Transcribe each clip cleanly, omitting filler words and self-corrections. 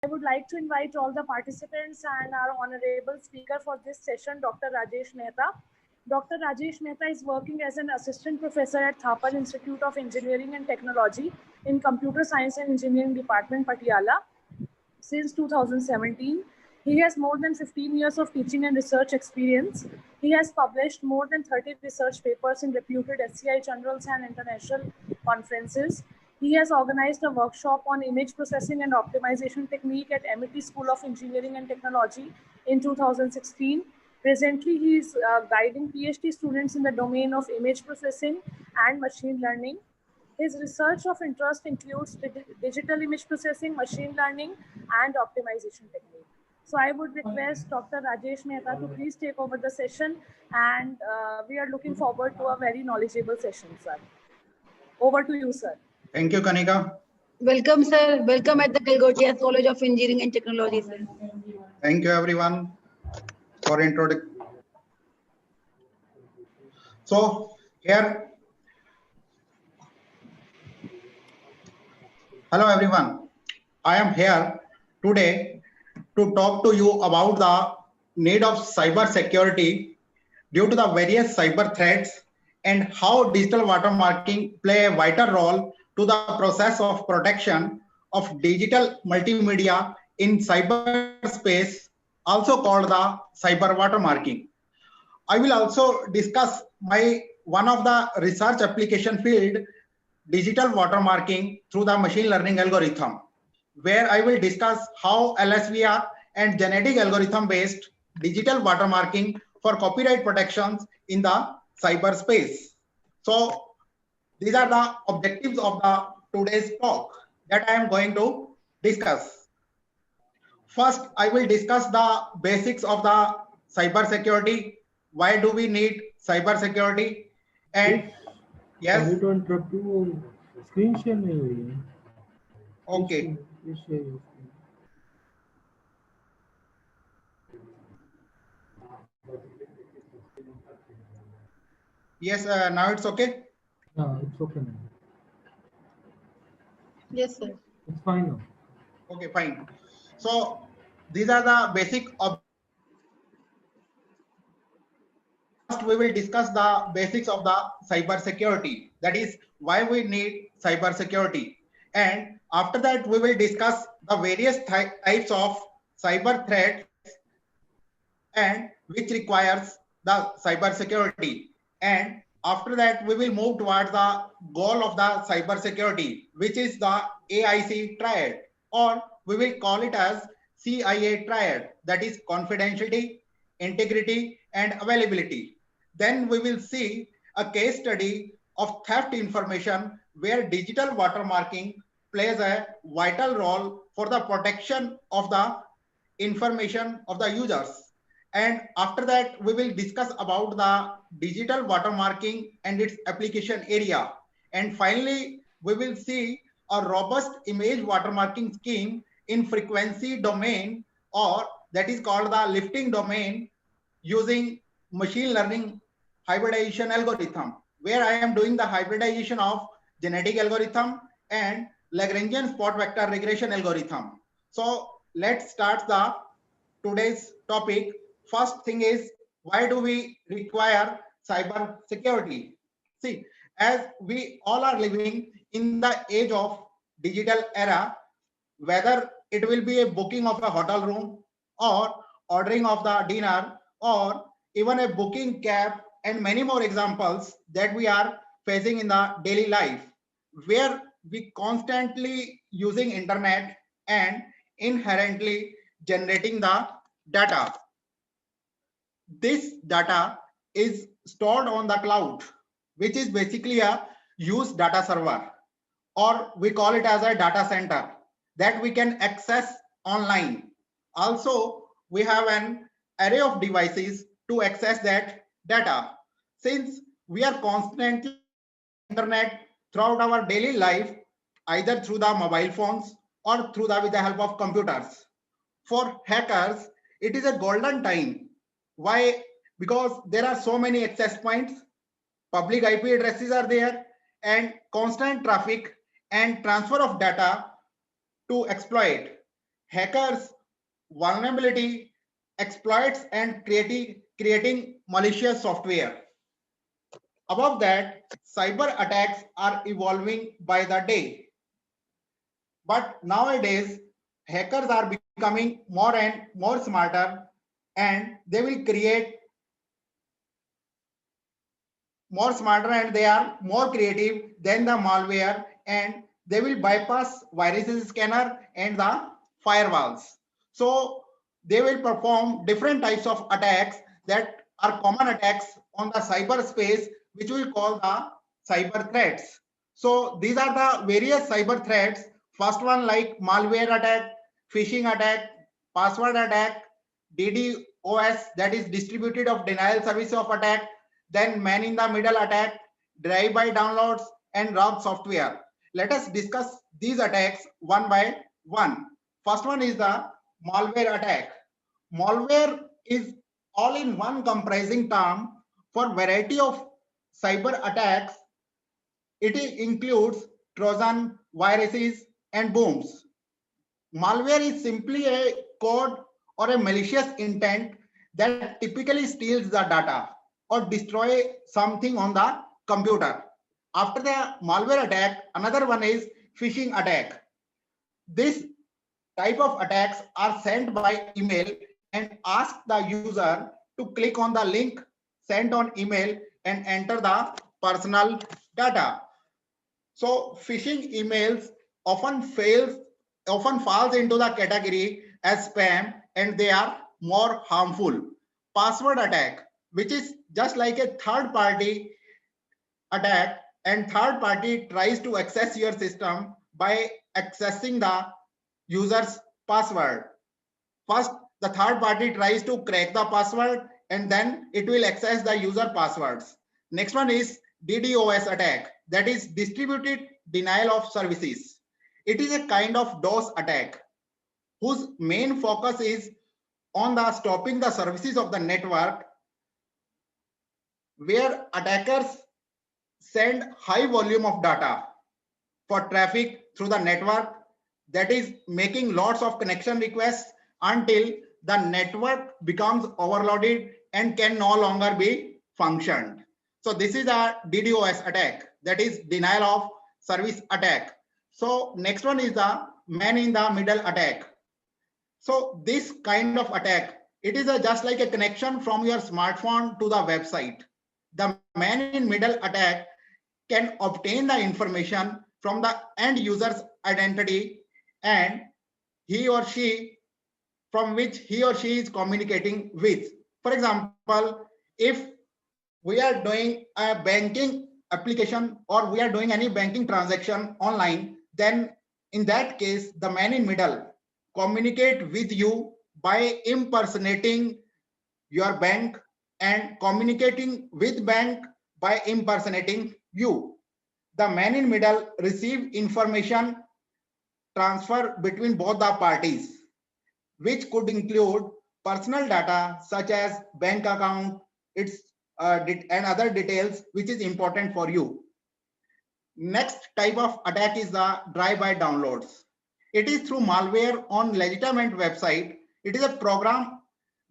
I would like to invite all the participants and our honorable speaker for this session, Dr. Rajesh Mehta. Dr. Rajesh Mehta is working as an assistant professor at ATAL Institute of Engineering and Technology in Computer Science and Engineering Department, Patiala, since 2017. He has more than 15 years of teaching and research experience. He has published more than 30 research papers in reputed SCI journals and international conferences. He has organized a workshop on image processing and optimization technique at MIT School of Engineering and Technology in 2016. Presently, he is guiding PhD students in the domain of image processing and machine learning. His research of interest includes digital image processing, machine learning, and optimization technique. So I would request Dr. Rajesh Mehta to please take over the session, and we are looking forward to a very knowledgeable session, sir. Over to you, sir. Thank you, Kanika. Welcome, sir. Welcome at the Galgotias College of Engineering and Technology, sir. Thank you, everyone, for introduction. So here, hello, everyone. I am here today to talk to you about the need of cyber security due to the various cyber threats and how digital watermarking play a vital role to the process of protection of digital multimedia in cyberspace, also called the cyber watermarking. I will also discuss one of the research application field, digital watermarking through the machine learning algorithm, where I will discuss how LSVR and genetic algorithm based digital watermarking for copyright protections in the cyberspace. So these are the objectives of the today's talk that I am going to discuss. First, I will discuss the basics of the cybersecurity. Why do we need cybersecurity? And yes. Sorry to interrupt you. Screen share नहीं हुई है. Okay. Please share your screen. Yes, now it's okay. No, it's okay now. Yes, sir. It's fine now. Okay, fine. So these are the basic of. First, we will discuss the basics of the cyber security. That is why we need cyber security. And after that, we will discuss the various types of cyber threats and which requires the cyber security. And after that, we will move towards the goal of the cyber security, which is the AIC triad, or we will call it as CIA triad, that is confidentiality, integrity, and availability. Then we will see a case study of theft information where digital watermarking plays a vital role for the protection of the information of the users. And after that, we will discuss about the digital watermarking and its application area. And finally, we will see a robust image watermarking scheme in frequency domain, or that is called the lifting domain, using machine learning hybridization algorithm, where I am doing the hybridization of genetic algorithm and Lagrangian spot vector regression algorithm. So let's start the today's topic. First thing is, why do we require cyber security? See, as we all are living in the age of digital era, whether it will be a booking of a hotel room or ordering of the dinner or even a booking cab, and many more examples that we are facing in the daily life, where we constantly using internet and inherently generating the data. This data is stored on the cloud, which is basically a used data server, or we call it as a data center that we can access online. Also, we have an array of devices to access that data. Since we are constantly internet throughout our daily life, either through the mobile phones or through with the help of computers. For hackers, it is a golden time. Why? Because there are so many access points, public IP addresses are there, and constant traffic and transfer of data to exploit. hackers vulnerability exploits and creating malicious software. Above that, cyber attacks are evolving by the day. But nowadays, hackers are becoming more and more smarter, and they will create more smarter and they are more creative than the malware, and they will bypass viruses scanner and the firewalls. So they will perform different types of attacks that are common attacks on the cyberspace, which we call the cyber threats. So these are the various cyber threats. First one like malware attack, phishing attack, password attack, DDoS, that is distributed of denial service of attack, then man in the middle attack, drive-by downloads, and rogue software. Let us discuss these attacks one by one. First one is the malware attack. Malware is all in one comprising term for variety of cyber attacks. It includes Trojan, viruses, and booms. Malware is simply a code or a malicious intent that typically steals the data or destroy something on the computer. After the malware attack, another one is phishing attack. This type of attacks are sent by email and ask the user to click on the link sent on email and enter the personal data. So phishing emails often falls into the category as spam, and they are more harmful. Password attack, which is just like a third party attack, and third party tries to access your system by accessing the user's password. First, the third party tries to crack the password, and then it will access the user passwords. Next one is DDoS attack, that is distributed denial of services. It is a kind of DOS attack whose main focus is on the stopping the services of the network, where attackers send high volume of data for traffic through the network, that is making lots of connection requests until the network becomes overloaded and can no longer be functioned. So this is a DDoS attack, that is denial of service attack. So next one is the man in the middle attack. So this kind of attack, it is just like a connection from your smartphone to the website. The man in middle attack can obtain the information from the end user's identity and he or she from which he or she is communicating with. For example, if we are doing a banking application or we are doing any banking transaction online, then in that case, the man in middle communicate with you by impersonating your bank and communicating with bank by impersonating you. The man in middle receive information transfer between both the parties, which could include personal data such as bank account, its and other details which is important for you. Next type of attack is the drive-by downloads. It is through malware on legitimate website. It is a program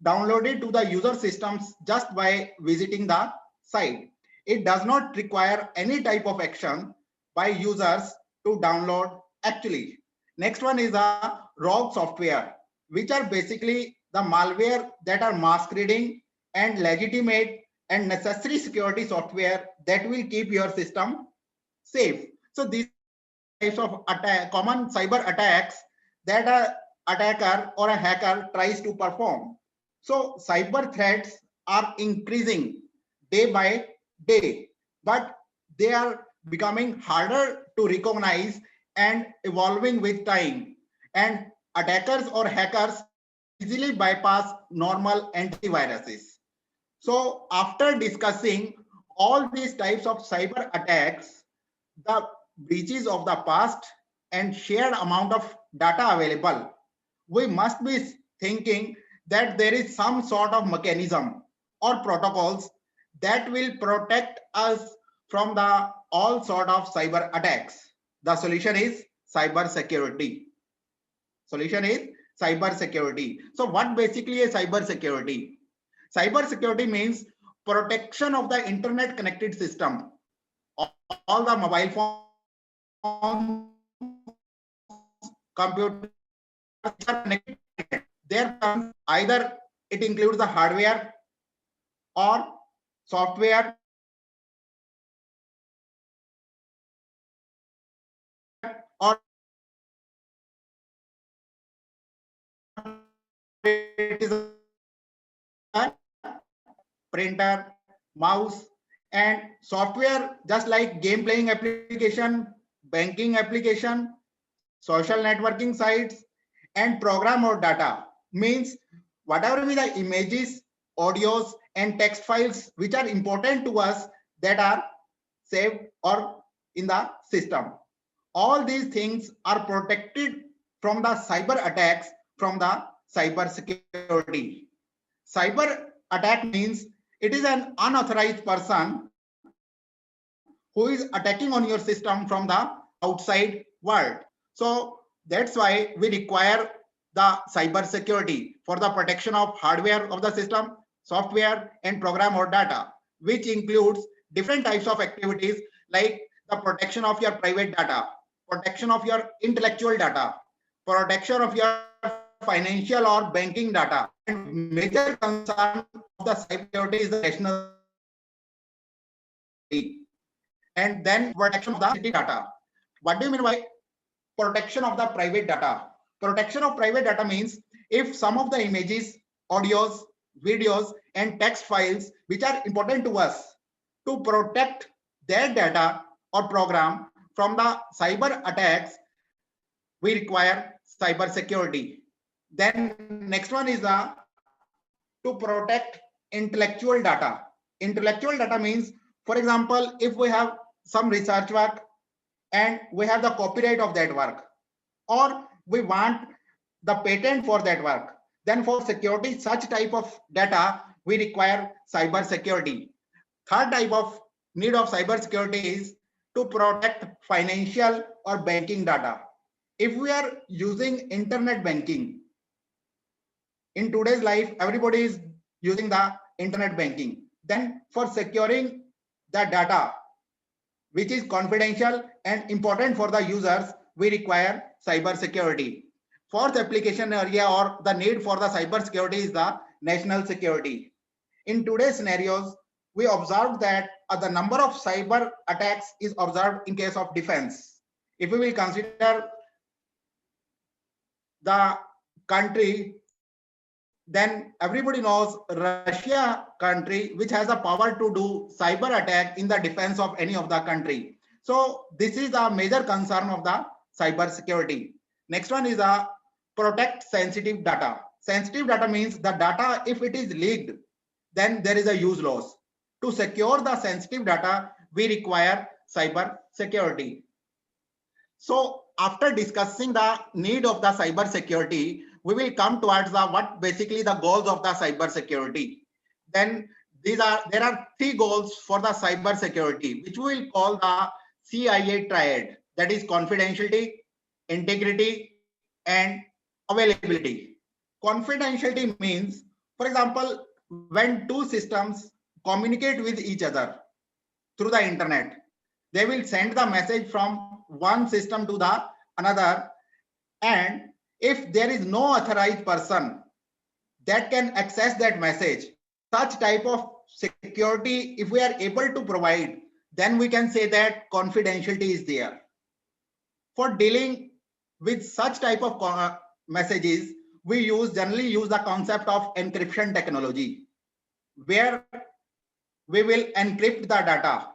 downloaded to the user systems just by visiting the site. It does not require any type of action by users to download actually. Next one is a rogue software, which are basically the malware that are masquerading and legitimate and necessary security software that will keep your system safe. So these types of common cyber attacks that a attacker or a hacker tries to perform. So cyber threats are increasing day by day, but they are becoming harder to recognize and evolving with time. And attackers or hackers easily bypass normal antiviruses. So after discussing all these types of cyber attacks, the breaches of the past and shared amount of data available, we must be thinking that there is some sort of mechanism or protocols that will protect us from the all sort of cyber attacks. The solution is cyber security. Solution is cyber security. So what basically is cyber security? Cyber security means protection of the internet connected system. All the mobile phones, computers are connected. There comes either it includes the hardware or software or it is a printer, mouse, and software just like game playing application, banking application, social networking sites, and program or data means whatever be the images, audios, and text files which are important to us that are saved or in the system. All these things are protected from the cyber attacks from the cyber security. Cyber attack means it is an unauthorized person who is attacking on your system from the outside world. So that's why we require the cyber security for the protection of hardware of the system, software, and program or data, which includes different types of activities like the protection of your private data, protection of your intellectual data, protection of your financial or banking data. And major concern of the cybersecurity is the national security. And then protection of the sensitive data. What do you mean by protection of the private data? Protection of private data means if some of the images, audios, videos, and text files which are important to us, to protect their data or program from the cyber attacks, we require cyber security. Then next one is the to protect intellectual data. Intellectual data means, for example, if we have some research work and we have the copyright of that work, or we want the patent for that work, then for security such type of data we require cyber security. Third type of need of cyber security is to protect financial or banking data. If we are using internet banking, in today's life everybody is using the internet banking, then for securing the data which is confidential and important for the users, we require cyber security. Fourth application area or the need for the cyber security is the national security. In today's scenarios, we observed that the number of cyber attacks is observed in case of defense. If we will consider the country, then everybody knows Russia country, which has the power to do cyber attack in the defense of any of the country. So this is a major concern of the cyber security. Next one is a protect sensitive data. Sensitive data means the data, if it is leaked, then there is a use loss. To secure the sensitive data, we require cyber security. So after discussing the need of the cyber security, we will come towards the what basically the goals of the cyber security. Then there are three goals for the cyber security, which we will call the CIA triad, that is confidentiality, integrity, and availability. Confidentiality means, for example, when two systems communicate with each other through the internet, they will send the message from one system to the another, and if there is no authorized person that can access that message, such type of security if we are able to provide, then we can say that confidentiality is there. For dealing with such type of messages, we generally use the concept of encryption technology, where we will encrypt the data,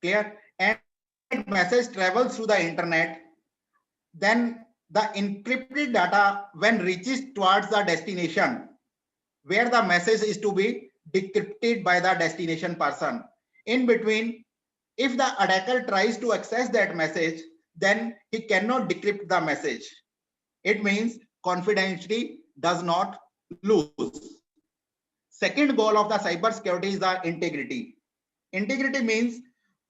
clear, and message travels through the internet, then the encrypted data when reaches towards the destination where the message is to be decrypted by the destination person. In between, if the attacker tries to access that message, then he cannot decrypt the message. It means confidentiality does not lose. Second goal of the cyber security is the integrity. Integrity means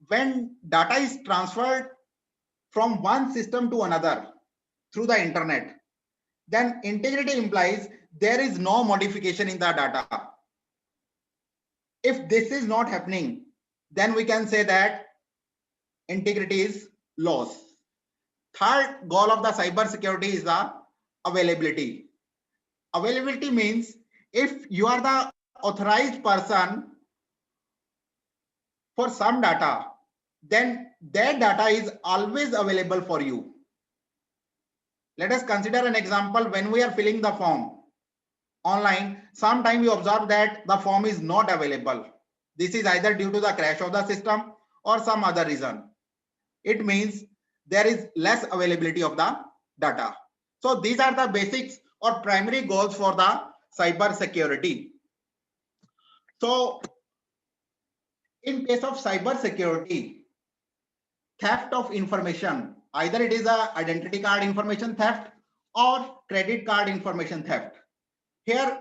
when data is transferred from one system to another through the internet, then integrity implies there is no modification in the data. If this is not happening, then we can say that integrity is lost. Third goal of the cyber security is the availability. Availability means if you are the authorized person for some data, then that data is always available for you. Let us consider an example. When we are filling the form online, sometimes you observe that the form is not available. This is either due to the crash of the system or some other reason. It means there is less availability of the data. So these are the basics or primary goals for the cyber security. So in case of cyber security, theft of information, either it is a identity card information theft or credit card information theft. Here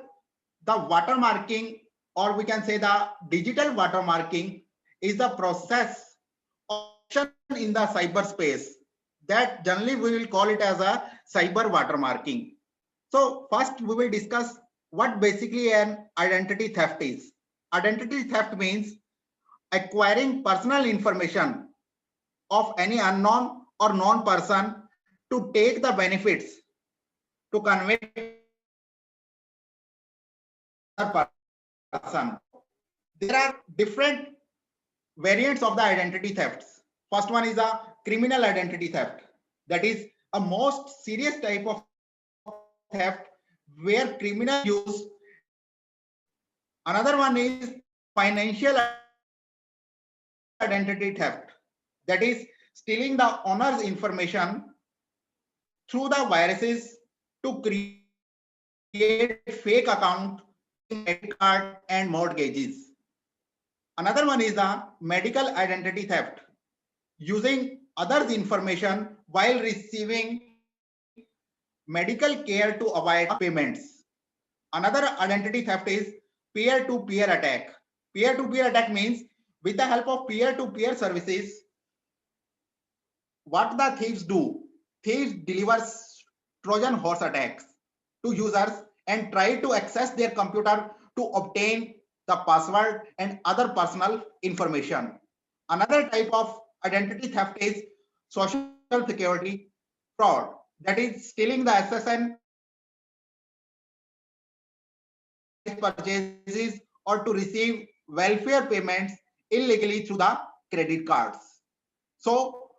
the watermarking, or we can say the digital watermarking, is the process of action in the cyberspace that generally we will call it as a cyber watermarking. So first we will discuss what basically an identity theft is. Identity theft means acquiring personal information of any unknown or known person to take the benefits to convey other person. There are different variants of the identity thefts. First one is a criminal identity theft. That is a most serious type of theft where criminals use data. Another one is financial identity theft. That is stealing the owner's information through the viruses to create fake account, credit card and mortgages. Another one is the medical identity theft, using others' information while receiving medical care to avoid payments. Another identity theft is peer-to-peer attack. Peer-to-peer attack means with the help of peer-to-peer services, what the thieves do? Thieves deliver Trojan horse attacks to users and try to access their computer to obtain the password and other personal information. Another type of identity theft is social security fraud, that is stealing the SSN purchases or to receive welfare payments illegally through the credit cards. So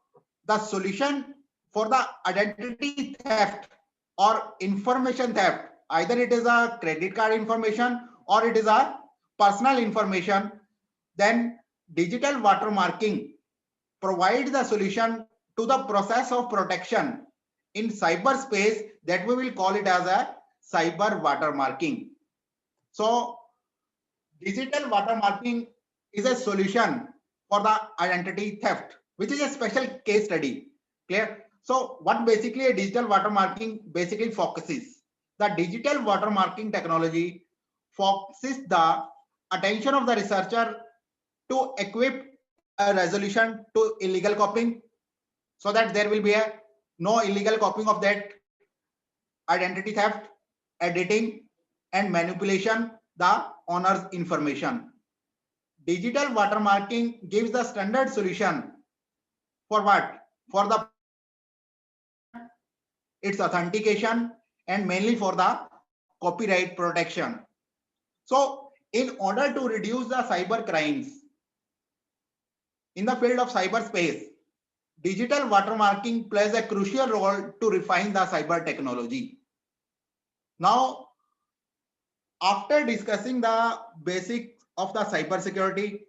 the solution for the identity theft or information theft, either it is a credit card information or it is a personal information, then digital watermarking provides the solution to the process of protection in cyberspace that we will call it as a cyber watermarking. So digital watermarking is a solution for the identity theft, which is a special case study. Clear? So what basically a digital watermarking basically focuses? The digital watermarking technology focuses the attention of the researcher to equip a resolution to illegal copying, so that there will be a no illegal copying of that identity theft, editing and manipulation the owner's information. Digital watermarking gives the standard solution for what? For the its authentication and mainly for the copyright protection. So in order to reduce the cyber crimes in the field of cyberspace, digital watermarking plays a crucial role to refine the cyber technology. Now, after discussing the basics of the cybersecurity,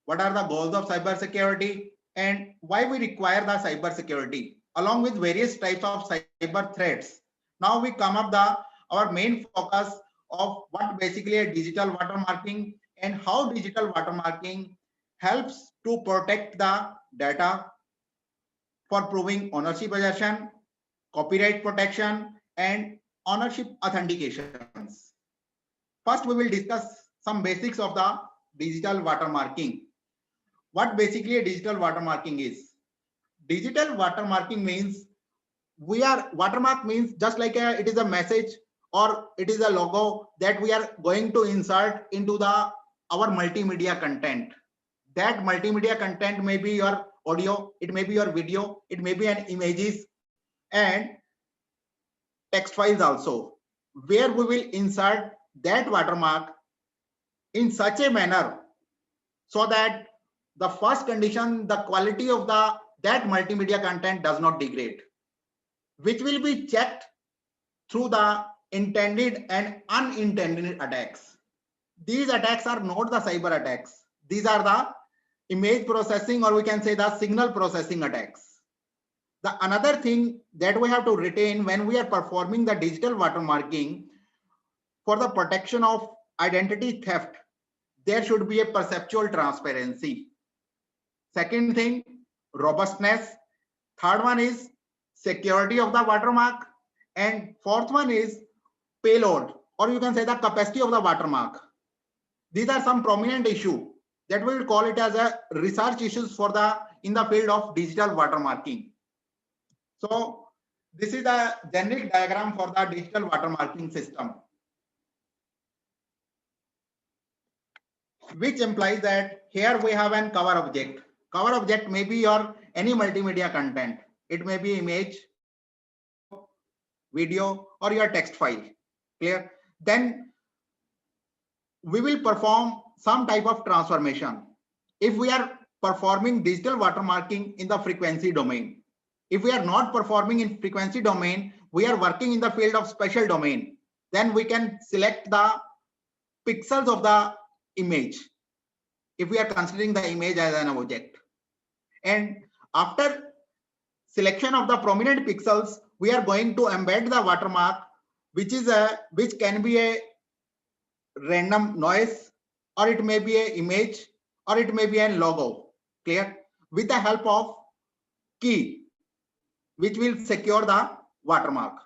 what are the goals of cybersecurity and why we require the cybersecurity, along with various types of cyber threats, now we come up the our main focus of what basically a digital watermarking and how digital watermarking helps to protect the data for proving ownership assertion, copyright protection, and ownership authentications. First, we will discuss some basics of the digital watermarking. What basically a digital watermarking is? Digital watermarking means we are watermark means just like it is a message or it is a logo that we are going to insert into the our multimedia content. That multimedia content may be your audio, it may be your video, it may be an images and text files also, where we will insert that watermark in such a manner so that the first condition, the quality of that multimedia content does not degrade, which will be checked through the intended and unintended attacks. These attacks are not the cyber attacks. These are the image processing, or we can say the signal processing attacks. The another thing that we have to retain when we are performing the digital watermarking for the protection of identity theft, there should be a perceptual transparency. Second thing, robustness. Third one is security of the watermark. And fourth one is payload, or you can say the capacity of the watermark. These are some prominent issues that we will call it as a research issues for the in the field of digital watermarking. So this is the generic diagram for the digital watermarking system, which implies that here we have an cover object. Cover object may be your any multimedia content. It may be image, video, or your text file. Clear? Then we will perform some type of transformation. If we are performing digital watermarking in the frequency domain, if we are not performing in frequency domain, we are working in the field of special domain, then we can select the pixels of the image if we are considering the image as an object. And after selection of the prominent pixels, we are going to embed the watermark, which can be a random noise, or it may be an image, or it may be a logo. Clear? With the help of key, which will secure the watermark.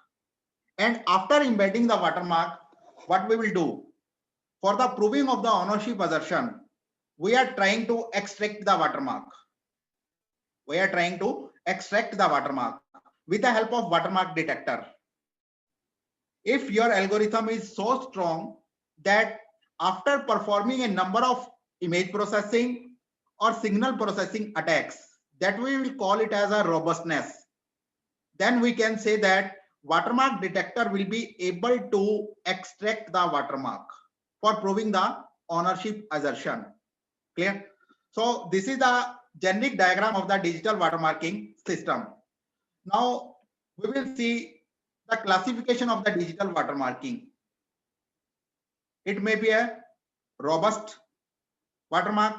And after embedding the watermark, what we will do for the proving of the ownership assertion, we are trying to extract the watermark. We are trying to extract the watermark with the help of watermark detector. If your algorithm is so strong that after performing a number of image processing or signal processing attacks, that we will call it as a robustness, then we can say that watermark detector will be able to extract the watermark for proving the ownership assertion. Clear? So this is the generic diagram of the digital watermarking system. Now we will see the classification of the digital watermarking. It may be a robust watermark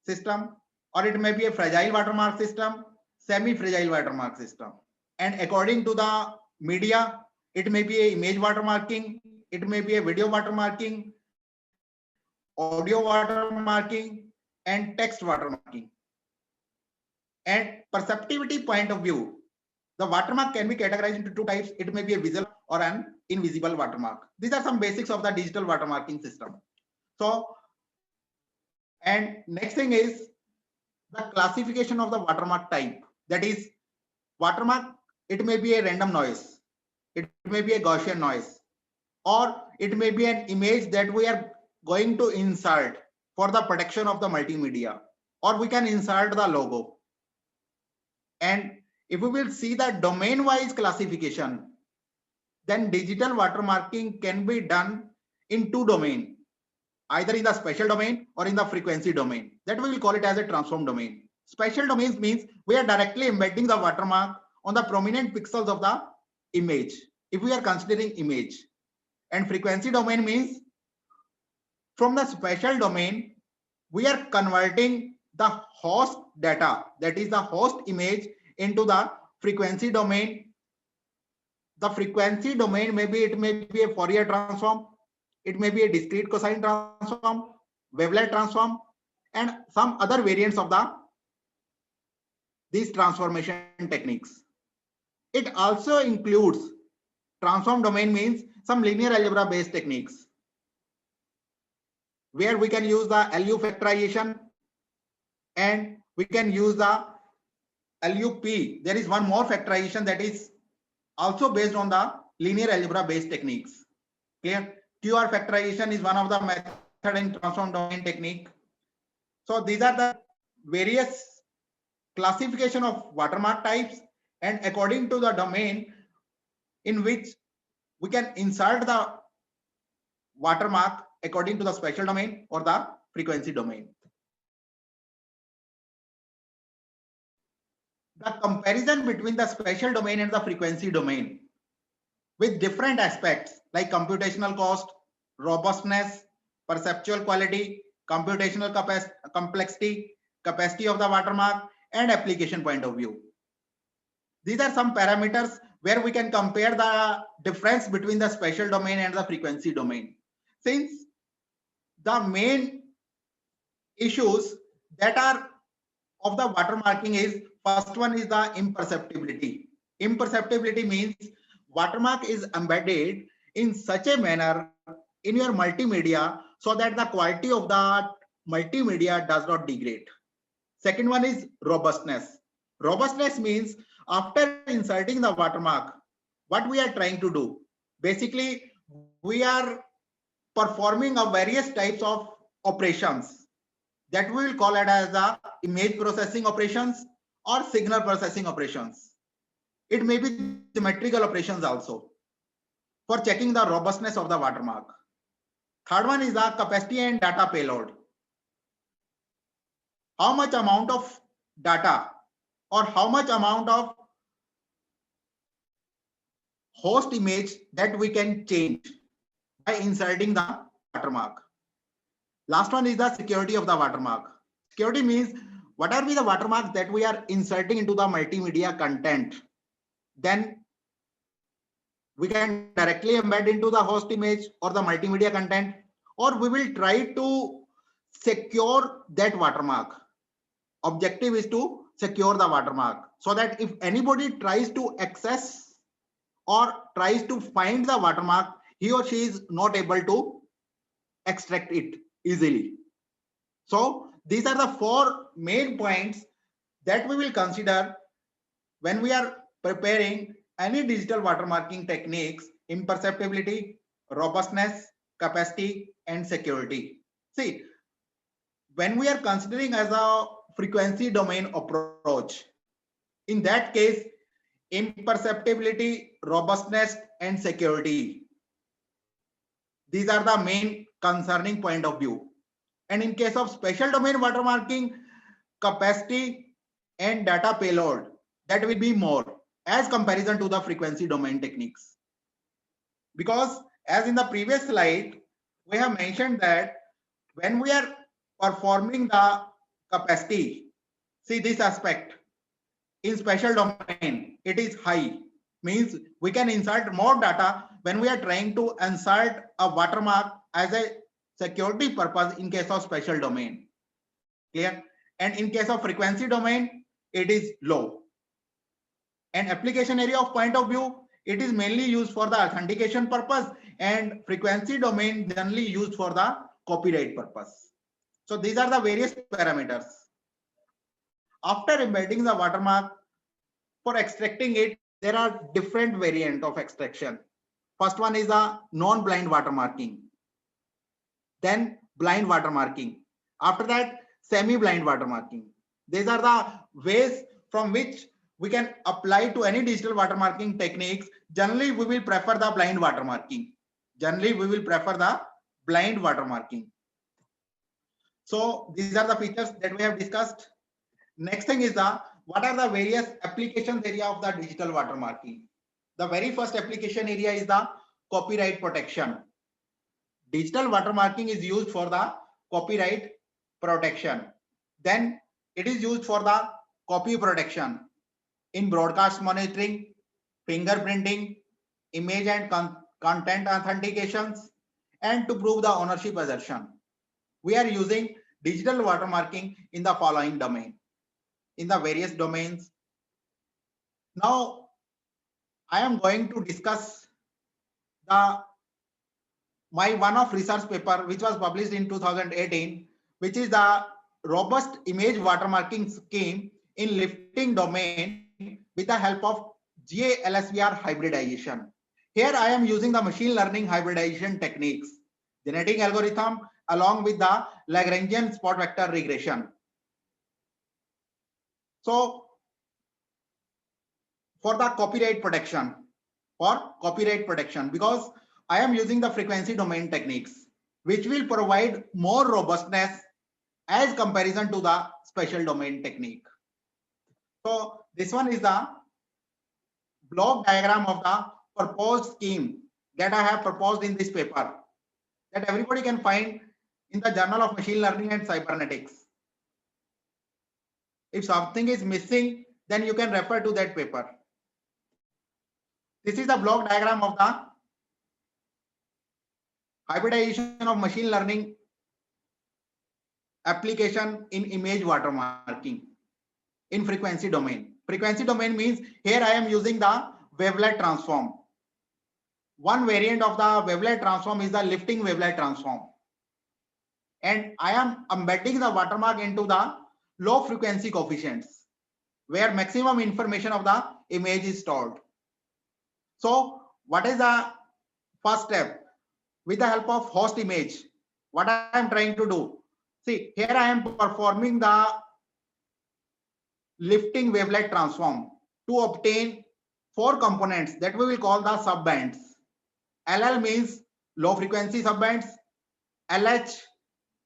system, or it may be a fragile watermark system, semi-fragile watermark system. And according to the media, it may be a image watermarking, it may be a video watermarking, audio watermarking, and text watermarking. And perceptivity point of view, the watermark can be categorized into two types. It may be a visual or an invisible watermark. These are some basics of the digital watermarking system. So, and next thing is the classification of the watermark type. That is, watermark, it may be a random noise, it may be a Gaussian noise, or it may be an image that we are going to insert for the protection of the multimedia, or we can insert the logo. And if we will see the domain wise classification, then digital watermarking can be done in two domains, either in the special domain or in the frequency domain. That we will call it as a transform domain. Special domains means we are directly embedding the watermark on the prominent pixels of the image, if we are considering image. And frequency domain means from the special domain, we are converting the host data, that is the host image, into the frequency domain. The frequency domain it may be a Fourier transform, it may be a discrete cosine transform, wavelet transform, and some other variants of these transformation techniques. It also includes transform domain means some linear algebra based techniques, where we can use the LU factorization and we can use the LUP. There is one more factorization, that is also based on the linear algebra based techniques. Clear? QR factorization is one of the method in transform domain technique. So these are the various classification of watermark types, and according to the domain in which we can insert the watermark according to the spatial domain or the frequency domain. The comparison between the spatial domain and the frequency domain with different aspects like computational cost, robustness, perceptual quality, computational complexity, capacity of the watermark, and application point of view. These are some parameters where we can compare the difference between the spatial domain and the frequency domain. Since the main issues that are of the watermarking is, first one is the imperceptibility. Imperceptibility means watermark is embedded in such a manner in your multimedia so that the quality of the multimedia does not degrade. Second one is robustness. Robustness means after inserting the watermark, what we are trying to do, basically we are performing a various types of operations that we will call it as the image processing operations or signal processing operations. It may be symmetrical operations also for checking the robustness of the watermark. Third one is the capacity and data payload. How much amount of data or how much amount of host image that we can change by inserting the watermark. Last one is the security of the watermark. Security means what are the watermarks that we are inserting into the multimedia content. Then we can directly embed into the host image or the multimedia content, or we will try to secure that watermark. Objective is to secure the watermark so that if anybody tries to access or tries to find the watermark, he or she is not able to extract it easily. So these are the four main points that we will consider when we are preparing any digital watermarking techniques: imperceptibility, robustness, capacity, and security. See, when we are considering as a frequency domain approach, in that case, imperceptibility, robustness, and security, these are the main concerning point of view. And in case of spatial domain watermarking, capacity and data payload, that will be more as comparison to the frequency domain techniques. Because as in the previous slide, we have mentioned that when we are performing the capacity, see this aspect, in spatial domain, it is high, means we can insert more data when we are trying to insert a watermark as a security purpose in case of spatial domain. Clear? And in case of frequency domain, it is low. And application area of point of view, it is mainly used for the authentication purpose, and frequency domain generally used for the copyright purpose. So these are the various parameters. After embedding the watermark, for extracting it, there are different variants of extraction. First one is a non-blind watermarking. Then blind watermarking. After that, semi-blind watermarking. These are the ways from which we can apply to any digital watermarking techniques. Generally, we will prefer the blind watermarking. So these are the features that we have discussed. Next thing is what are the various applications area of the digital watermarking. The very first application area is the copyright protection. Digital watermarking is used for the copyright protection. Then it is used for the copy protection in broadcast monitoring, fingerprinting, image and content authentications, and to prove the ownership assertion. We are using digital watermarking in the following domain, in the various domains. Now, I am going to discuss my one of research paper which was published in 2018, which is the robust image watermarking scheme in lifting domain with the help of GA-LSVR hybridization. Here I am using the machine learning hybridization techniques, genetic algorithm along with the Lagrangian spot vector regression. So for the copyright protection, because I am using the frequency domain techniques, which will provide more robustness as comparison to the spatial domain technique. So this one is the block diagram of the proposed scheme that I have proposed in this paper, that everybody can find in the Journal of Machine Learning and Cybernetics. If something is missing, then you can refer to that paper. This is the block diagram of the hybridization of machine learning application in image watermarking in frequency domain. Frequency domain means here I am using the wavelet transform. One variant of the wavelet transform is the lifting wavelet transform. And I am embedding the watermark into the low frequency coefficients where maximum information of the image is stored. So what is the first step? With the help of host image, what I am trying to do? See, here I am performing the lifting wavelet transform to obtain 4 components that we will call the subbands. LL means low frequency subbands, LH,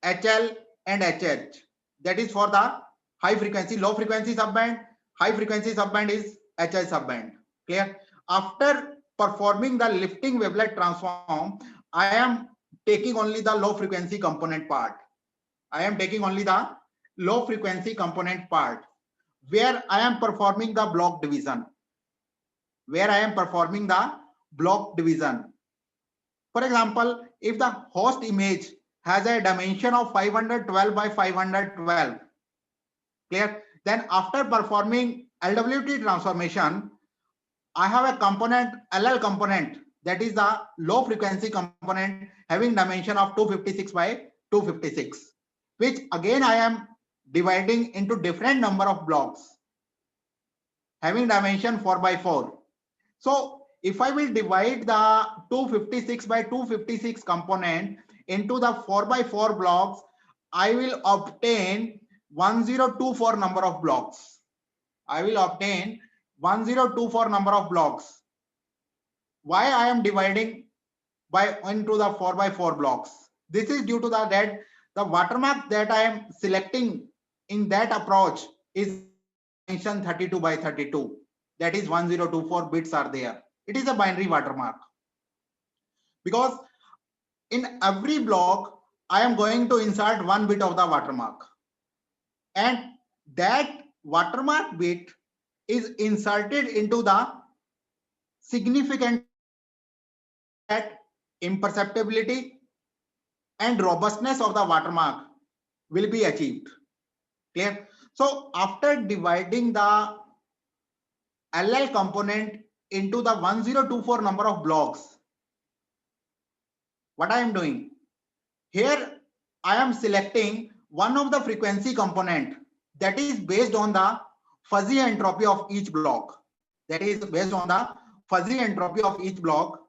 HL and HH. That is for the high frequency, low frequency subband. High frequency subband is HL subband. Clear? After performing the lifting wavelet transform, I am taking only the low frequency component part. I am taking only the low frequency component part where I am performing the block division. For example, if the host image has a dimension of 512 by 512, clear? Then after performing LWT transformation, I have a component, LL component, that is the low frequency component having dimension of 256 by 256, which again I am dividing into different number of blocks having dimension 4 by 4. So if I will divide the 256 by 256 component into the 4 by 4 blocks, I will obtain 1024 number of blocks. I will obtain 1024 number of blocks. Why I am dividing by into the 4 by 4 blocks? This is due to the watermark that I am selecting in that approach is dimension 32 by 32. That is 1024 bits are there. It is a binary watermark. Because in every block, I am going to insert 1 bit of the watermark. And that watermark bit is inserted into the significant imperceptibility and robustness of the watermark will be achieved. Clear? So after dividing the LL component into the 1024 number of blocks, what I am doing? Here I am selecting one of the frequency component that is based on the fuzzy entropy of each block. That is based on the fuzzy entropy of each block.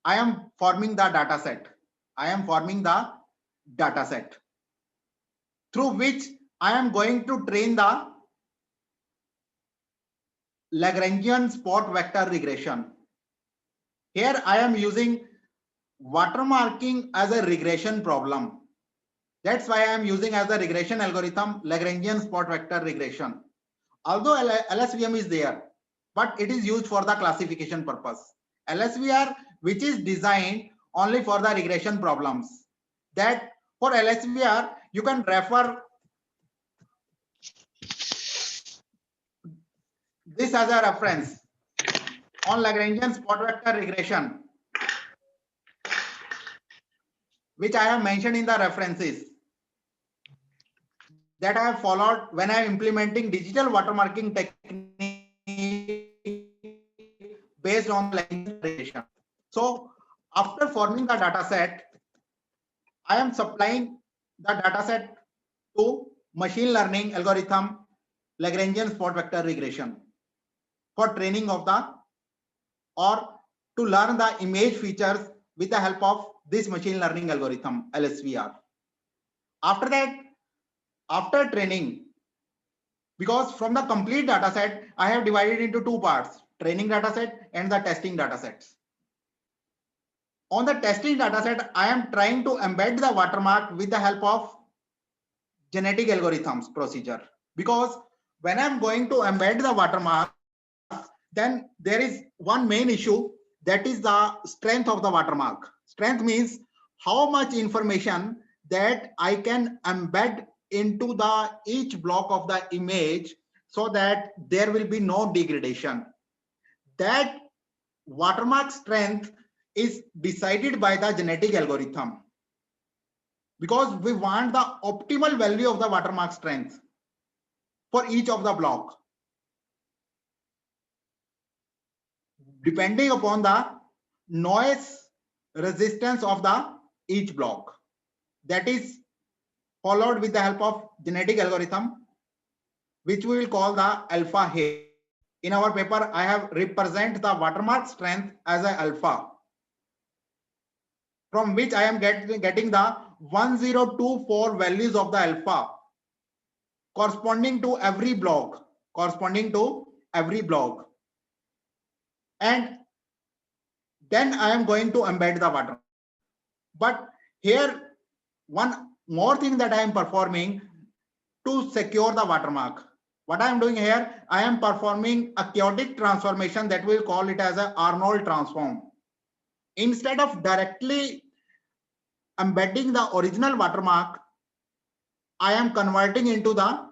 I am forming the data set. Through which I am going to train the Lagrangian spot vector regression. Here I am using watermarking as a regression problem. That's why I am using as a regression algorithm Lagrangian spot vector regression. Although LSVM is there, but it is used for the classification purpose. LSVR, which is designed only for the regression problems. That for LSVR, you can refer this as a reference on Lagrangian spot vector regression, which I have mentioned in the references that I have followed when I am implementing digital watermarking technique based on Lagrangian regression. So after forming the data set, I am supplying the data set to machine learning algorithm Lagrangian spot vector regression for training of the or to learn the image features with the help of this machine learning algorithm, LSVR. After that, after training, because from the complete data set, I have divided into two parts, training data set and the testing data sets. On the testing data set, I am trying to embed the watermark with the help of genetic algorithms procedure. Because when I'm going to embed the watermark, then there is one main issue, that is the strength of the watermark. Strength means how much information that I can embed into the each block of the image so that there will be no degradation. That watermark strength is decided by the genetic algorithm, because we want the optimal value of the watermark strength for each of the block, depending upon the noise resistance of the each block. That is followed with the help of genetic algorithm, which we will call the alpha here. In our paper, I have represent the watermark strength as a alpha, from which I am getting the 1024 values of the alpha corresponding to every block, and then I am going to embed the watermark. But here, one more thing that I am performing to secure the watermark. What I am doing here, I am performing a chaotic transformation that we'll call it as a Arnold transform. Instead of directly embedding the original watermark, I am converting into the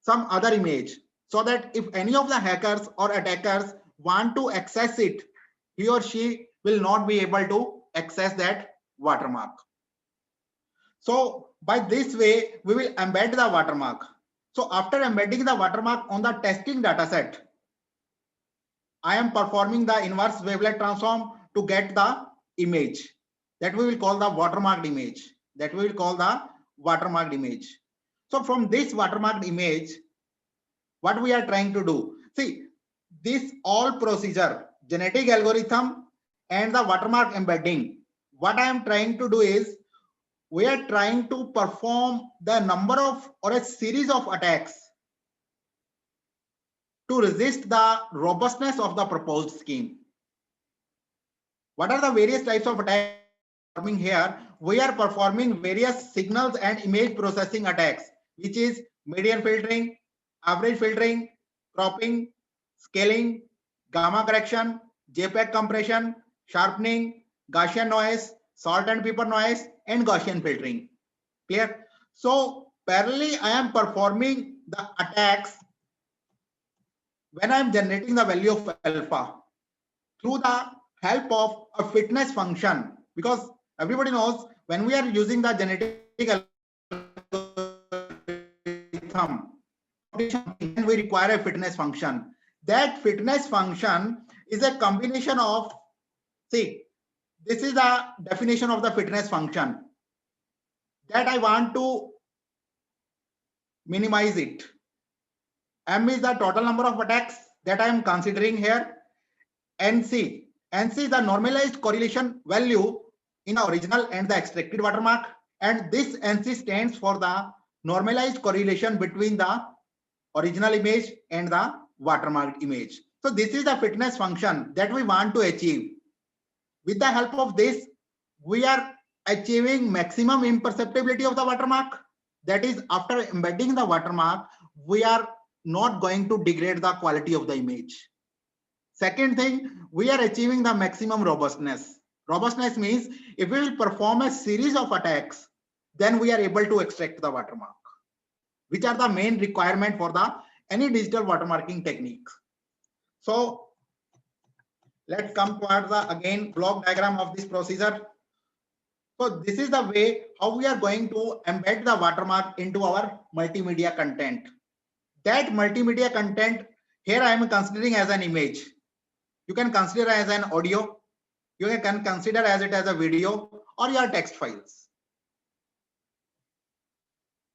some other image, so that if any of the hackers or attackers want to access it, he or she will not be able to access that watermark. So by this way, we will embed the watermark. So after embedding the watermark on the testing dataset, I am performing the inverse wavelet transform to get the image that we will call the watermarked image. So from this watermarked image, what we are trying to do, see, this all procedure, genetic algorithm and the watermark embedding, what I am trying to do is, we are trying to perform the number of or a series of attacks to resist the robustness of the proposed scheme. What are the various types of attacks performing here? We are performing various signals and image processing attacks, which is median filtering, average filtering, cropping, scaling, gamma correction, JPEG compression, sharpening, Gaussian noise, salt and pepper noise, and Gaussian filtering. Clear? So parallelly, I am performing the attacks when I am generating the value of alpha through the help of a fitness function, because everybody knows when we are using the genetic algorithm, then we require a fitness function. That fitness function is a combination of, see, this is the definition of the fitness function that I want to minimize it. M is the total number of attacks that I am considering here. NC is the normalized correlation value in the original and the extracted watermark, and this NC stands for the normalized correlation between the original image and the watermarked image. So this is the fitness function that we want to achieve. With the help of this, we are achieving maximum imperceptibility of the watermark. That is, after embedding the watermark, we are not going to degrade the quality of the image. Second thing, we are achieving the maximum robustness. Robustness means if we will perform a series of attacks, then we are able to extract the watermark, which are the main requirement for the any digital watermarking techniques. So let's come towards the again block diagram of this procedure. So this is the way how we are going to embed the watermark into our multimedia content. That multimedia content here I am considering as an image. You can consider as an audio, you can consider as it as a video or your text files.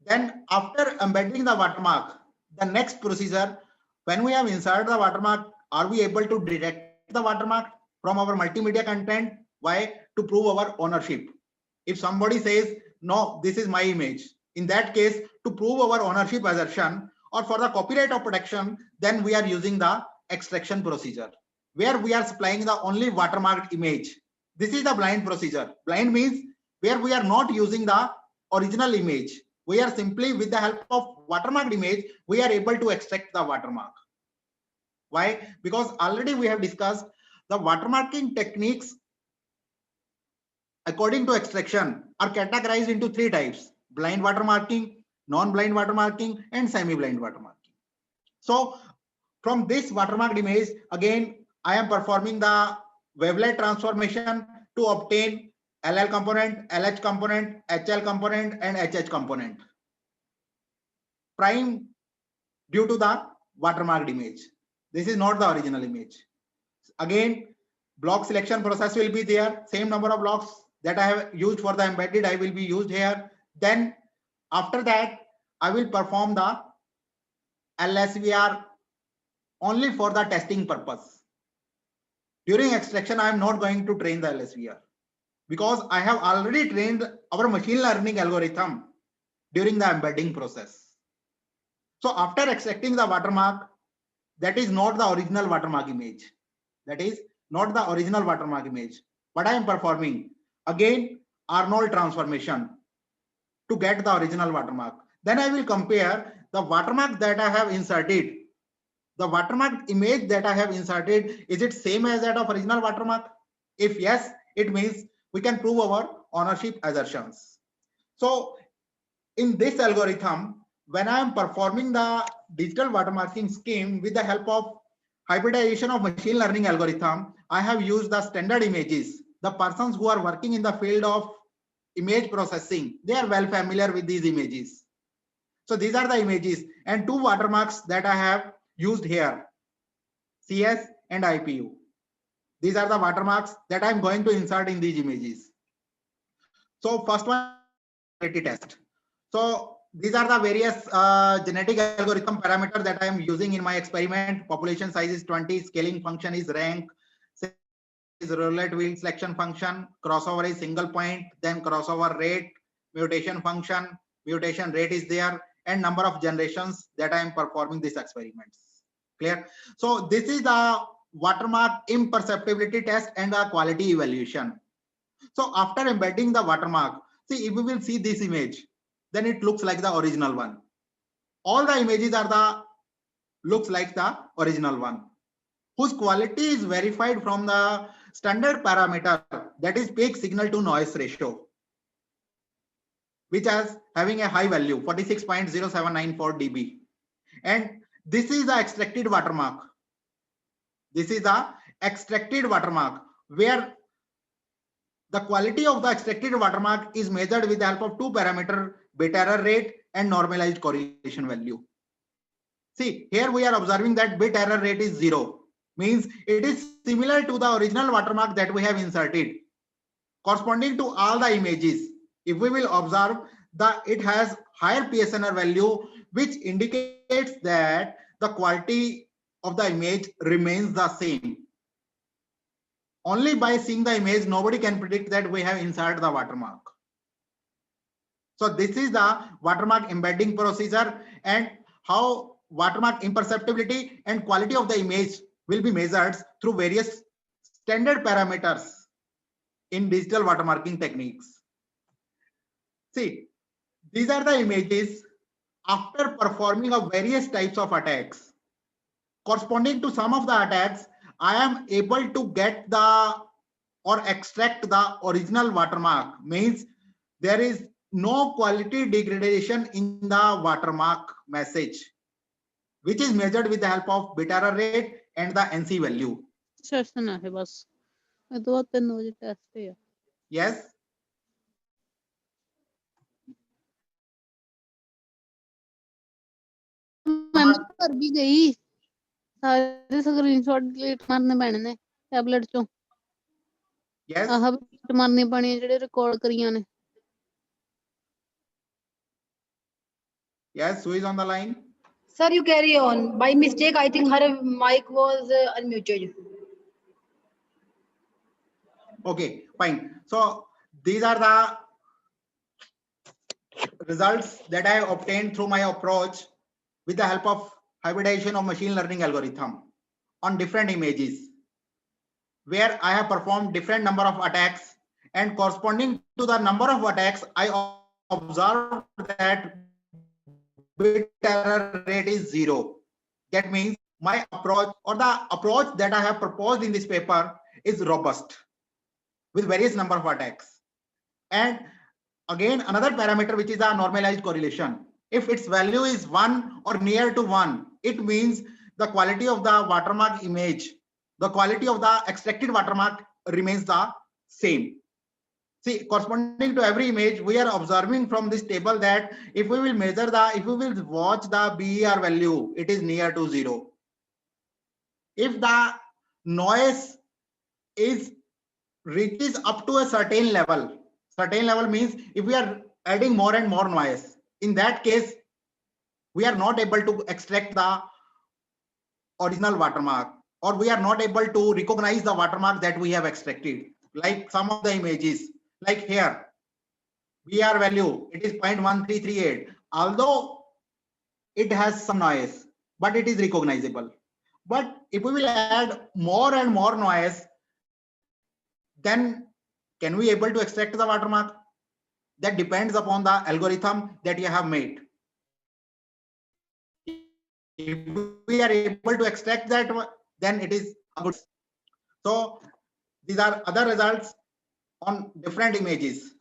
Then after embedding the watermark, the next procedure, when we have inserted the watermark, are we able to detect the watermark? from our multimedia content. Why? To prove our ownership. If somebody says, no, this is my image, in that case, to prove our ownership assertion or for the copyright of protection, then we are using the extraction procedure, where we are supplying the only watermarked image. This is the blind procedure. Blind means where we are not using the original image. We are simply, with the help of watermarked image, we are able to extract the watermark. Why? Because already we have discussed the watermarking techniques according to extraction are categorized into 3 types: blind watermarking, non-blind watermarking, and semi-blind watermarking. So from this watermarked image, again, I am performing the wavelet transformation to obtain LL component, LH component, HL component, and HH component. Prime due to the watermarked image. This is not the original image. Again, block selection process will be there. Same number of blocks that I have used for the embedded, I will be used here. Then after that, I will perform the LSVR only for the testing purpose. During extraction, I am not going to train the LSVR because I have already trained our machine learning algorithm during the embedding process. So after extracting the watermark, that is not the original watermark image. That is not the original watermark image. What I am performing, again, Arnold transformation to get the original watermark. Then I will compare the watermark that I have inserted. The watermark image that I have inserted, is it same as that of original watermark? If yes, it means we can prove our ownership assertions. So in this algorithm, when I am performing the digital watermarking scheme with the help of hybridization of machine learning algorithm, I have used the standard images. The persons who are working in the field of image processing, they are well familiar with these images. So these are the images and 2 watermarks that I have used here, CS and IPU. These are the watermarks that I'm going to insert in these images. So first one, test. So these are the various genetic algorithm parameters that I am using in my experiment. Population size is 20, scaling function is rank, is roulette wheel selection function, crossover is single point, then crossover rate, mutation function, mutation rate is there, and number of generations that I am performing these experiments. Clear? So this is the watermark imperceptibility test and the quality evaluation. So after embedding the watermark, see, if we will see this image, then it looks like the original one. All the images are the looks like the original one, whose quality is verified from the standard parameter, that is peak signal to noise ratio, which is having a high value 46.0794 dB. And this is the extracted watermark. This is the extracted watermark where the quality of the extracted watermark is measured with the help of 2 parameters, bit error rate and normalized correlation value. See, here we are observing that bit error rate is 0, means it is similar to the original watermark that we have inserted, corresponding to all the images. If we will observe that it has higher PSNR value, which indicates that the quality of the image remains the same. Only by seeing the image, nobody can predict that we have inserted the watermark. So this is the watermark embedding procedure and how watermark imperceptibility and quality of the image will be measured through various standard parameters in digital watermarking techniques. See, these are the images after performing of various types of attacks. Corresponding to some of the attacks, I am able to get the or extract the original watermark, means there is no quality degradation in the watermark message, which is measured with the help of bit error rate and the NC value. Session है बस 2-3 बजे test है Yes. Ma'am घर भी गई सारे screenshot delete मारने पैने ने टैबलेट चों Yes. आह डिलीट मारनी पैनी है ਜਿਹੜੇ ਰਿਕਾਰਡ ਕਰੀਆਂ ਨੇ Yes, who is on the line? Sir, you carry on. By mistake, I think her mic was unmuted. Okay, fine. So these are the results that I obtained through my approach with the help of hybridization of machine learning algorithm on different images, where I have performed different number of attacks, and corresponding to the number of attacks, I observed that bit error rate is 0. That means my approach, or the approach that I have proposed in this paper, is robust with various number of attacks. And again, another parameter, which is a normalized correlation. If its value is 1 or near to 1, it means the quality of the watermark image, the quality of the extracted watermark remains the same. See, corresponding to every image, we are observing from this table that if we will measure if we will watch the BER value, it is near to 0. If the noise reaches up to a certain level means if we are adding more and more noise, in that case, we are not able to extract the original watermark, or we are not able to recognize the watermark that we have extracted. Like some of the images, like here, BR value, it is 0.1338. Although it has some noise, but it is recognizable. But if we will add more and more noise, then can we able to extract the watermark? That depends upon the algorithm that you have made. If we are able to extract that, then it is a good. So these are other results on different images.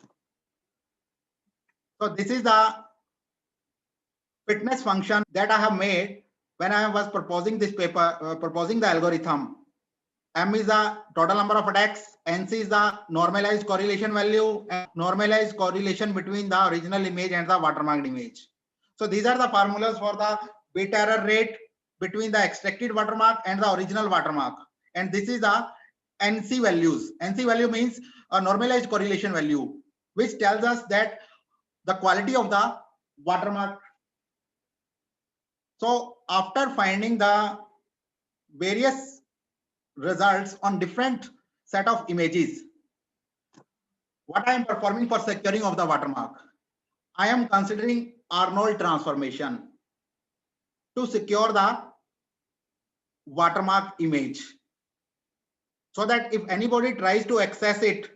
So this is the fitness function that I have made when I was proposing this paper, proposing the algorithm. M is the total number of attacks, NC is the normalized correlation value, and normalized correlation between the original image and the watermarked image. So these are the formulas for the bit error rate between the extracted watermark and the original watermark. And this is the NC values. NC value means a normalized correlation value, which tells us that the quality of the watermark. So after finding the various results on different set of images, what I am performing for securing of the watermark, I am considering Arnold transformation to secure the watermark image, so that if anybody tries to access it,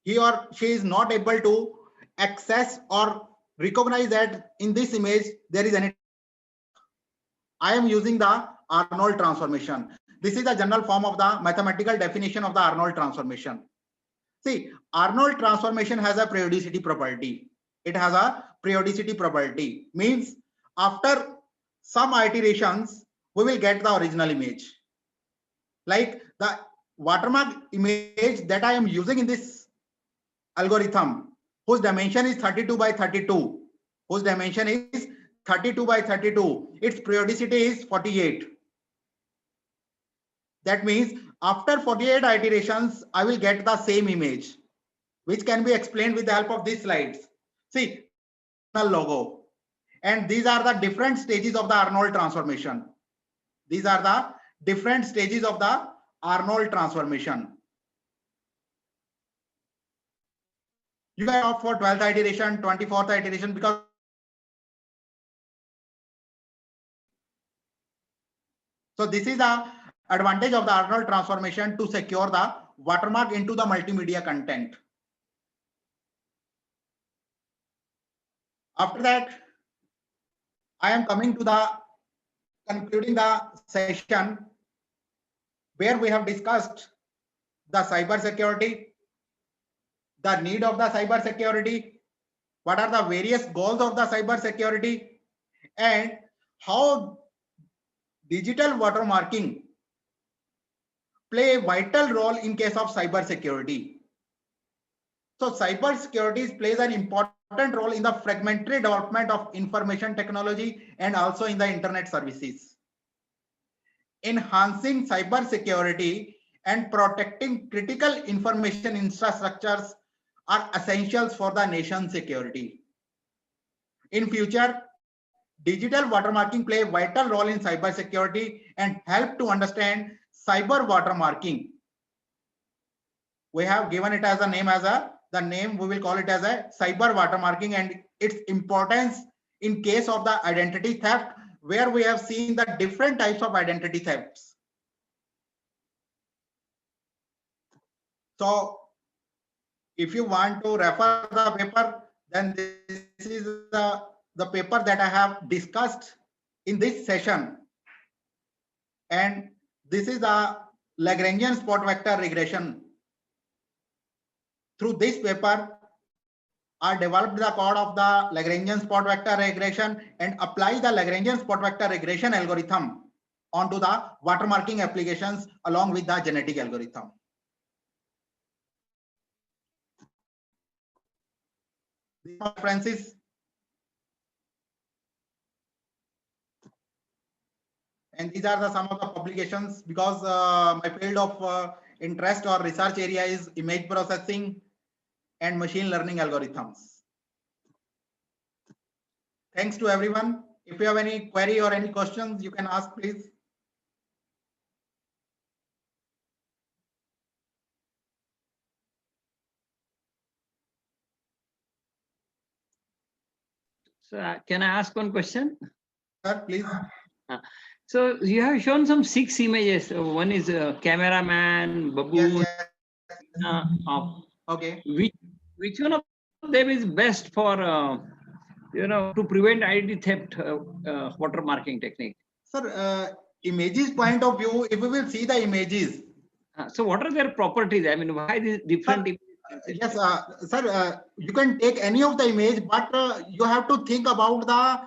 he or she is not able to access or recognize that in this image there is any. I am using the Arnold transformation. This is the general form of the mathematical definition of the Arnold transformation. See, Arnold transformation has a periodicity property. It has a periodicity property, means after some iterations, we will get the original image. Like the watermark image that I am using in this algorithm, whose dimension is 32 by 32, whose dimension is 32 by 32, its periodicity is 48. That means after 48 iterations, I will get the same image, which can be explained with the help of these slides. See, logo. And these are the different stages of the Arnold transformation. These are the different stages of the Arnold transformation. You can opt for 12th iteration, 24th iteration, because so this is the advantage of the Arnold transformation to secure the watermark into the multimedia content. After that, I am coming to the concluding the session where we have discussed the cybersecurity, the need of the cybersecurity, what are the various goals of the cybersecurity, and how digital watermarking play a vital role in case of cybersecurity. So cybersecurity plays an important role in the fragmentary development of information technology and also in the internet services. Enhancing cybersecurity and protecting critical information infrastructures are essentials for the nation's security. In future, digital watermarking play a vital role in cybersecurity and help to understand cyber watermarking. we have given it as a name the name we will call it as a cyber watermarking, and its importance in case of the identity theft, where we have seen the different types of identity thefts. So if you want to refer the paper, then this is the paper that I have discussed in this session. And this is the Lagrangian spot vector regression. Through this paper, I developed the code of the Lagrangian spot vector regression and apply the Lagrangian spot vector regression algorithm onto the watermarking applications along with the genetic algorithm. These are references. And these are some of the publications, because my field of interest or research area is image processing and machine learning algorithms. Thanks to everyone. If you have any query or any questions, you can ask, please. So can I ask one question? Sir, please. So you have shown some 6 images. One is a cameraman, baboon. Yes, yes. Okay. Which one of them is best for to prevent identity theft watermarking technique? Sir, images point of view, if we will see the images. So what are their properties? I mean, why these different images? Yes, sir, you can take any of the image, but you have to think about the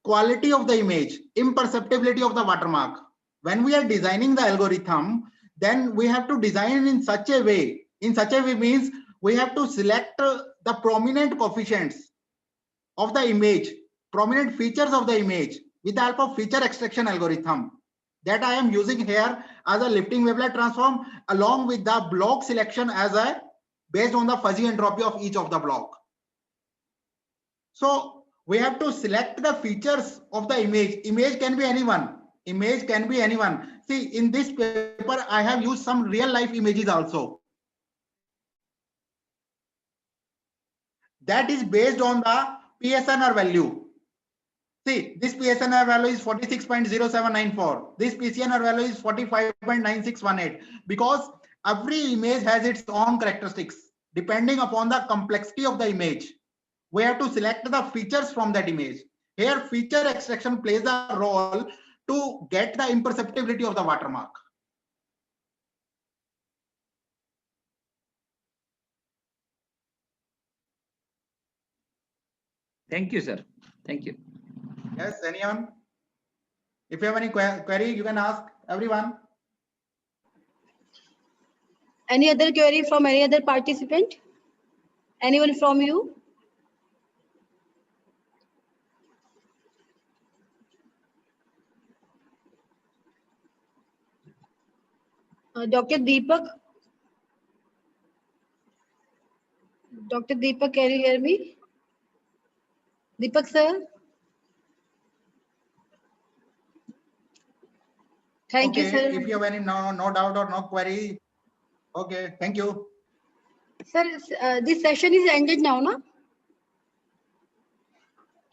quality of the image, imperceptibility of the watermark. When we are designing the algorithm, then we have to design in such a way. In such a way means we have to select the prominent coefficients of the image, prominent features of the image with the help of feature extraction algorithm that I am using here as a lifting wavelet transform, along with the block selection as a based on the fuzzy entropy of each of the block. So we have to select the features of the image. Image can be anyone. Image can be anyone. See, in this paper, I have used some real life images also. That is based on the PSNR value. See, this PSNR value is 46.0794. This PCNR value is 45.9618. Because every image has its own characteristics depending upon the complexity of the image. We have to select the features from that image. Here, feature extraction plays a role to get the imperceptibility of the watermark. Thank you, sir. Thank you. Yes, anyone? If you have any query, you can ask everyone. Any other query from any other participant? Anyone from you? Dr. Deepak? Dr. Deepak, can you hear me? Deepak, sir? Thank you, sir. If you have any no doubt or no query, okay, thank you. Sir, this session is ended now, no?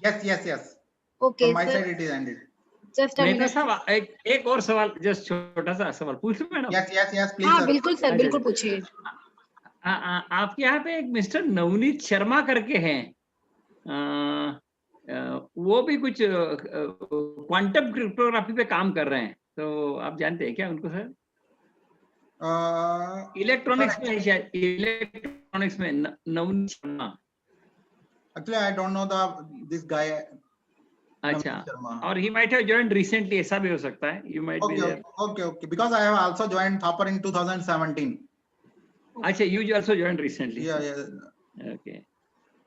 Yes. Okay, From my sir. side, it is ended. Just a Mehta minute. साहब एक और सवाल, just छोटा सा सवाल पूछ लूं madam? Yes, please. हाँ, sir. बिल्कुल सर, बिल्कुल पूछिए. आपके यहाँ पे एक मिस्टर नवनीत शर्मा करके हैं, वो भी कुछ क्वांटम क्रिप्टोग्राफी पे काम कर रहे हैं, तो आप जानते हैं क्या उनको सर? इलेक्ट्रॉनिक्स में है शायद, इलेक्ट्रॉनिक्स में Navneet Sharma. Actually, I don't know this guy. अच्छा, और he might have joined recently, ऐसा भी हो सकता है. You might be there. Okay. Because I have also joined Thapar in 2017. अच्छा, you also joined recently. Yeah. Okay.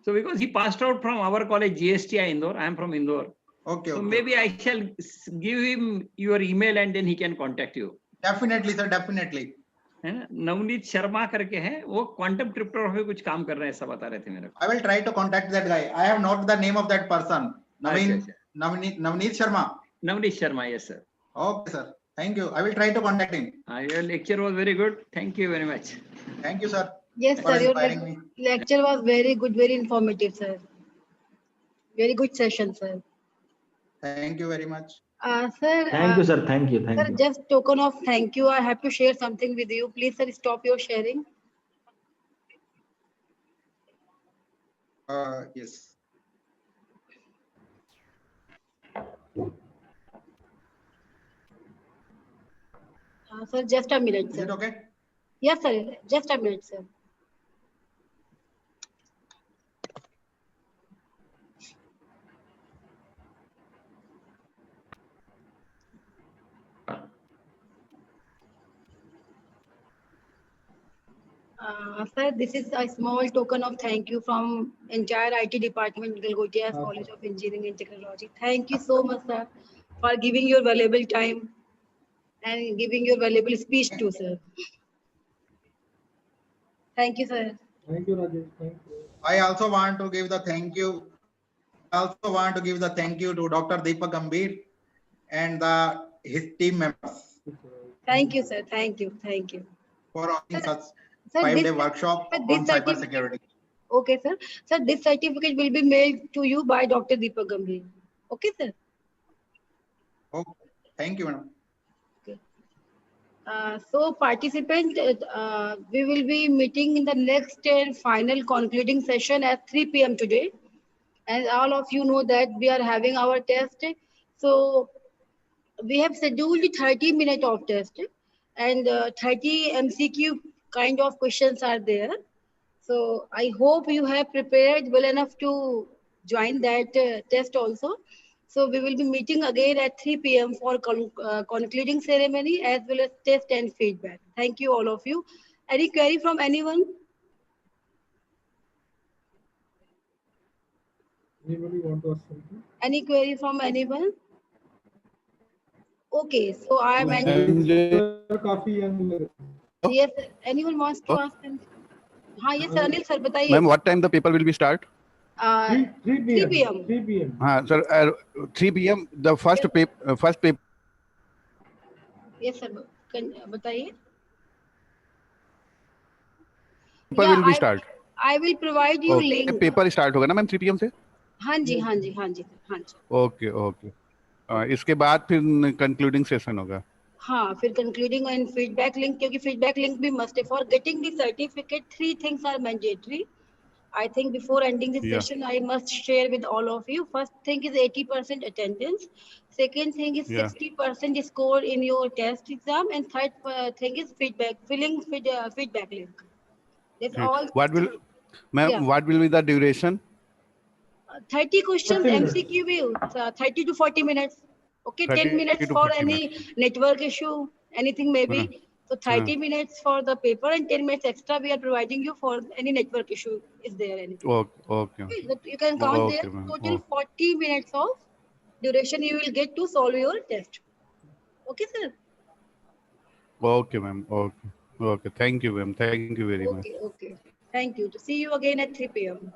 So because he passed out from our college, GSTI Indore, I am from Indore. Okay. So maybe I shall give him your email and then he can contact you. Definitely, sir. Definitely. है ना, नवनीत शर्मा करके हैं, वो quantum cryptography कुछ काम कर रहे हैं, ऐसा बता रहे थे मेरे को. I will try to contact that guy. I have not the name of that person. Navneet Sharma. Navneet Sharma, yes sir. Okay, sir. Thank you. I will try to contact him. Your lecture was very good. Thank you very much. Thank you, sir, Yes, for sir. Your inspiring me. lecture was very good, very informative, sir. Very good session, sir. Thank you very much. Sir, Thank you, sir. Thank you. Thank sir, you. just token of thank you. I have to share something with you. Please, sir, stop your sharing. Yes. Sir, just a minute, Is sir. it okay? Yes, sir. Just a minute, sir. Sir, this is a small token of thank you from entire IT department, Galgotias College of Engineering and Technology. Thank you so much, sir, for giving your valuable time and giving your valuable speech too, sir. Thank you, sir. Thank you, Rajesh. Thank you. I also want to give the thank you. I also want to give the thank you to Dr. Deepak Gambhir and his team members Thank you, sir. Thank you. Thank you. for offering such Sir, 5-day workshop sir, on this certificate. cybersecurity. Okay, sir. Sir, this certificate will be mailed to you by Dr. Deepak Gambhir. Okay, sir. Okay. Thank you, madam. Okay. So participant, we will be meeting in the next and final concluding session at 3 p.m. today. As all of you know that we are having our test. So we have scheduled 30 minutes of test and 30 MCQ kind of questions are there. So I hope you have prepared well enough to join that test also. So we will be meeting again at 3 p.m. for concluding ceremony as well as test and feedback. Thank you all of you. Any query from anyone? Anybody want to ask something? Any query from anyone? Okay, so I am काफी young लग रहे yes. Anyone wants to ask? हाँ yes sir, Anil sir बताइए. Ma'am, what time the paper will be start? 3 p.m. 3 p.m. Sir, 3 p.m. The first paper. Yes sir, बताइए. Paper Yeah, will be start. I will provide you Okay. link. Paper start होगा ना ma'am 3 p.m. से? हाँ जी हाँ जी हाँ जी हाँ जी. Okay okay. इसके बाद फिर कंक्लूडिंग सेशन होगा. हाँ, फिर concluding and feedback link क्योंकि feedback link भी must है. For getting the certificate, 3 things are mandatory. I think before ending this Yeah. session, I must share with all of you. First thing is 80% attendance. Second thing is Yeah. 60% score in your test exam. And third thing is feedback link. That's all. What will, ma'am? Yeah. What will be the duration? 30 questions 30 minutes. MCQ will 30 to 40 minutes. Okay, 10 30 minutes to for 40 any minutes. network issue, anything maybe. So 30 minutes for the paper and 10 minutes extra we are providing you for any network issue. Is there anything? Okay. Okay. Okay, so you can count there. Okay, ma'am. Total 40 minutes of duration you will get to solve your test. Okay, sir. Okay, ma'am. Okay. Okay. Thank you, ma'am. Thank you very much. Okay. Thank you. To see you again at 3 p.m.